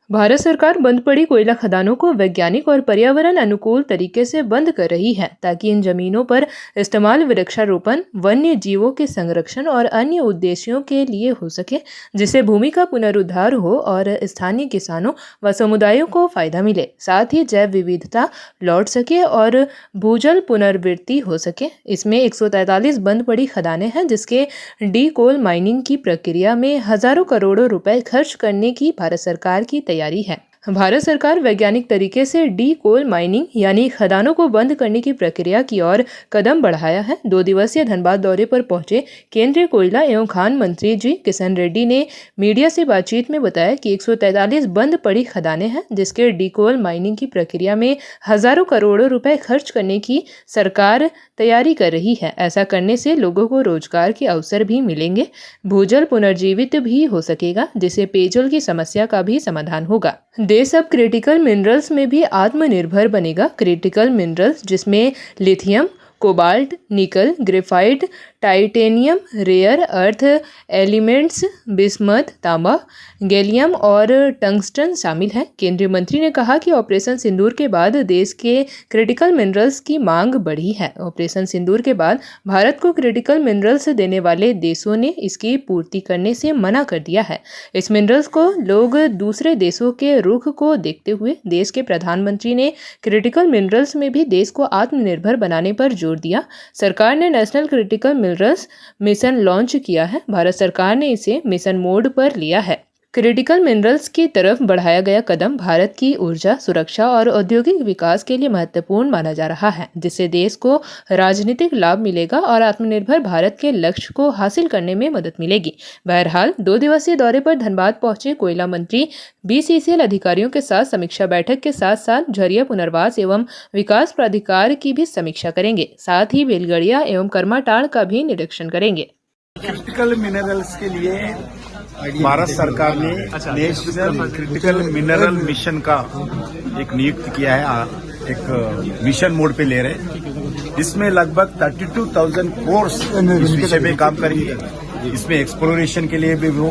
भारत सरकार बंद पड़ी कोयला खदानों को वैज्ञानिक और पर्यावरण अनुकूल तरीके से बंद कर रही है ताकि इन जमीनों पर इस्तेमाल वृक्षारोपण, वन्य जीवों के संरक्षण और अन्य उद्देश्यों के लिए हो सके, जिससे भूमि का पुनरुद्धार हो और स्थानीय किसानों व समुदायों को फायदा मिले। साथ ही जैव विविधता लौट सके और भूजल पुनर्वृत्ति हो सके। इसमें 143 बंद पड़ी खदानें हैं, जिसके डी कोल माइनिंग की प्रक्रिया में हजारों करोड़ों रुपए खर्च करने की भारत सरकार की तैयारी है। भारत सरकार वैज्ञानिक तरीके से डी कोल माइनिंग यानी खदानों को बंद करने की प्रक्रिया की ओर कदम बढ़ाया है। 2 दिवसीय धनबाद दौरे पर पहुंचे केंद्रीय कोयला एवं खान मंत्री जी किशन रेड्डी ने मीडिया से बातचीत में बताया कि 143 बंद पड़ी खदानें हैं, जिसके डी कोल माइनिंग की प्रक्रिया में हजारों करोड़ों रुपए खर्च करने की सरकार तैयारी कर रही है। ऐसा करने से लोगों को रोजगार के अवसर भी मिलेंगे, भूजल पुनर्जीवित भी हो सकेगा, जिससे पेयजल की समस्या का भी समाधान होगा। देश अब क्रिटिकल मिनरल्स में भी आत्मनिर्भर बनेगा। क्रिटिकल मिनरल्स जिसमें lithium, cobalt, nickel, graphite, titanium, rare earth elements, bismuth, तांबा, गैलियम और टंगस्टन शामिल हैं। केंद्रीय मंत्री ने कहा कि ऑपरेशन सिंदूर के बाद देश के क्रिटिकल मिनरल्स की मांग बढ़ी है। ऑपरेशन सिंदूर के बाद भारत को क्रिटिकल मिनरल्स देने वाले देशों ने इसकी पूर्ति करने से मना कर दिया है। इस मिनरल्स को लोग दूसरे देशों के रुख को देखते हुए देश के प्रधानमंत्री ने क्रिटिकल मिनरल्स में भी देश को आत्मनिर्भर बनाने पर जोर दिया। सरकार ने national critical minerals mission launch किया है। भारत सरकार ने इसे मिशन मोड पर लिया है। क्रिटिकल मिनरल्स की तरफ बढ़ाया गया कदम भारत की ऊर्जा सुरक्षा और औद्योगिक विकास के लिए महत्वपूर्ण माना जा रहा है, जिससे देश को राजनीतिक लाभ मिलेगा और आत्मनिर्भर भारत के लक्ष्य को हासिल करने में मदद मिलेगी। बहरहाल 2 दिवसीय दौरे पर धनबाद पहुंचे कोयला मंत्री BCCL अधिकारियों के साथ समीक्षा बैठक के साथ साथ झरिया पुनर्वास एवं विकास प्राधिकार की भी समीक्षा करेंगे। साथ ही बेलगड़िया एवं कर्माटाड़ का भी निरीक्षण करेंगे। क्रिटिकल मिनरल्स के लिए भारत सरकार ने नेशनल क्रिटिकल मिनरल मिशन का एक नियुक्त किया है, एक मिशन मोड पे ले रहे हैं। इसमें लगभग 32,000 करोड़ इस विषय में काम करेंगे। इसमें एक्सप्लोरेशन के लिए भी हो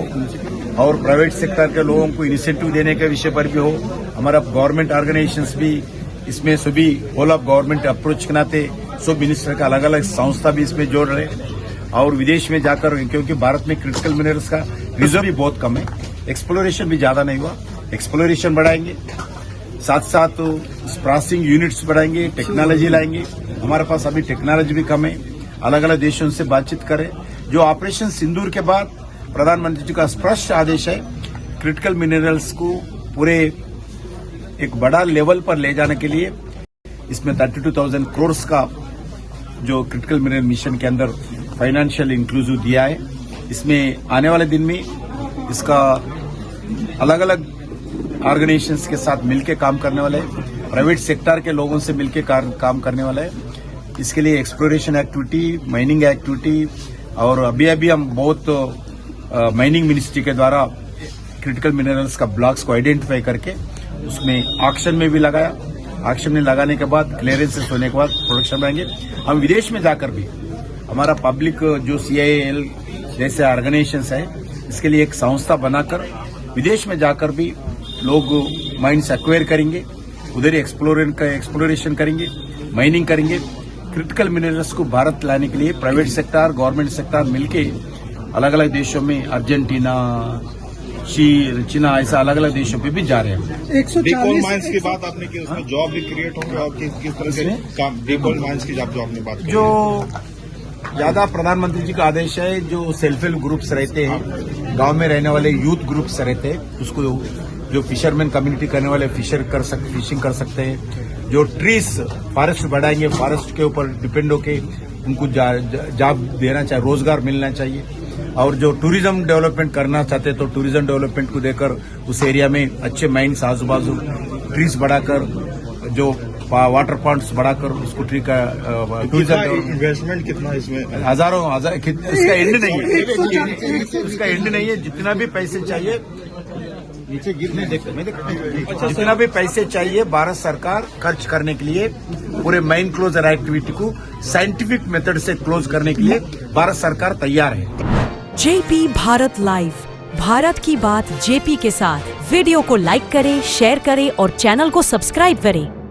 और प्राइवेट सेक्टर के लोगों को इनिशिएटिव देने के विषय पर भी हो। हमारा गवर्नमेंट ऑर्गेनाइजेशंस भी इसमें सभी होल ऑफ गवर्नमेंट अप्रोच के नाते सब मिनिस्टर का अलग अलग संस्था भी इसमें जोड़ रहे हैं और विदेश में जाकर, क्योंकि भारत में क्रिटिकल मिनरल्स का रिजर्व भी बहुत कम है, एक्सप्लोरेशन भी ज्यादा नहीं हुआ, एक्सप्लोरेशन बढ़ाएंगे, साथ साथ प्रोसेसिंग यूनिट्स बढ़ाएंगे, टेक्नोलॉजी लाएंगे। हमारे पास अभी टेक्नोलॉजी भी कम है, अलग अलग देशों से बातचीत करें। जो ऑपरेशन सिंदूर के बाद प्रधानमंत्री जी का स्पष्ट आदेश है, क्रिटिकल मिनरल्स को पूरे एक बड़ा लेवल पर ले जाने के लिए इसमें 32,000 करोड़ का जो क्रिटिकल मिनरल मिशन के अंदर फाइनेंशियल इंक्लूसिव दिया है। इसमें आने वाले दिन में इसका अलग अलग ऑर्गेनाइजेशंस के साथ मिलकर काम करने वाले हैं, प्राइवेट सेक्टर के लोगों से मिलकर काम करने वाला है। इसके लिए एक्सप्लोरेशन एक्टिविटी, माइनिंग एक्टिविटी और अभी हम बहुत माइनिंग मिनिस्ट्री के द्वारा क्रिटिकल मिनरल्स का ब्लॉक्स को आइडेंटिफाई करके उसमें ऑक्शन में भी लगाया। ऑक्शन में लगाने के बाद क्लियरेंसेस होने के बाद प्रोडक्शन बढ़ाएंगे। हम विदेश में जाकर भी हमारा पब्लिक जो CIL जैसे ऑर्गेनाइजेशंस है, इसके लिए एक संस्था बनाकर विदेश में जाकर भी लोग माइंस एक्वायर करेंगे, उधर ही एक्सप्लोरेशन करेंगे, माइनिंग करेंगे। क्रिटिकल मिनरल्स को भारत लाने के लिए प्राइवेट सेक्टर, गवर्नमेंट सेक्टर मिलके अलग अलग देशों में, अर्जेंटीना, चीना, ऐसा अलग अलग देशों पे भी जा रहे हैं। 140 माइंस की बात आपने की, उसमें जॉब भी क्रिएट होंगे और किस तरह से काम डीकोल माइंस की जब आपने बात की, जो ज्यादा प्रधानमंत्री जी का आदेश है, जो सेल्फ हेल्प ग्रुप्स रहते हैं, गांव में रहने वाले यूथ ग्रुप्स रहते हैं, उसको जो फिशरमैन कम्युनिटी करने वाले फिशिंग कर सकते हैं। जो ट्रीज फॉरेस्ट बढ़ाएंगे, फॉरेस्ट के ऊपर डिपेंड होके उनको जॉब देना चाहिए, रोजगार मिलना चाहिए। और जो टूरिज्म डेवलपमेंट करना चाहते हैं तो टूरिज्म डेवलपमेंट को देकर उस एरिया में अच्छे माइंस आजू बाजू ट्रीज बढ़ाकर, जो वाटर पॉइंट्स बढ़ाकर उसको ट्री का टूरिज्म इन्वेस्टमेंट कितना इसमें? हजारों इसका एंड नहीं है, उसका एंड नहीं है। जितना भी पैसे चाहिए नीचे गिरने जितना भी पैसे चाहिए भारत सरकार खर्च करने के लिए पूरे माइन क्लोजर एक्टिविटी को साइंटिफिक मेथड से क्लोज करने के लिए भारत सरकार तैयार है। JP भारत लाइव, भारत की बात JP के साथ। वीडियो को लाइक करें, शेयर करें और चैनल को सब्सक्राइब करें।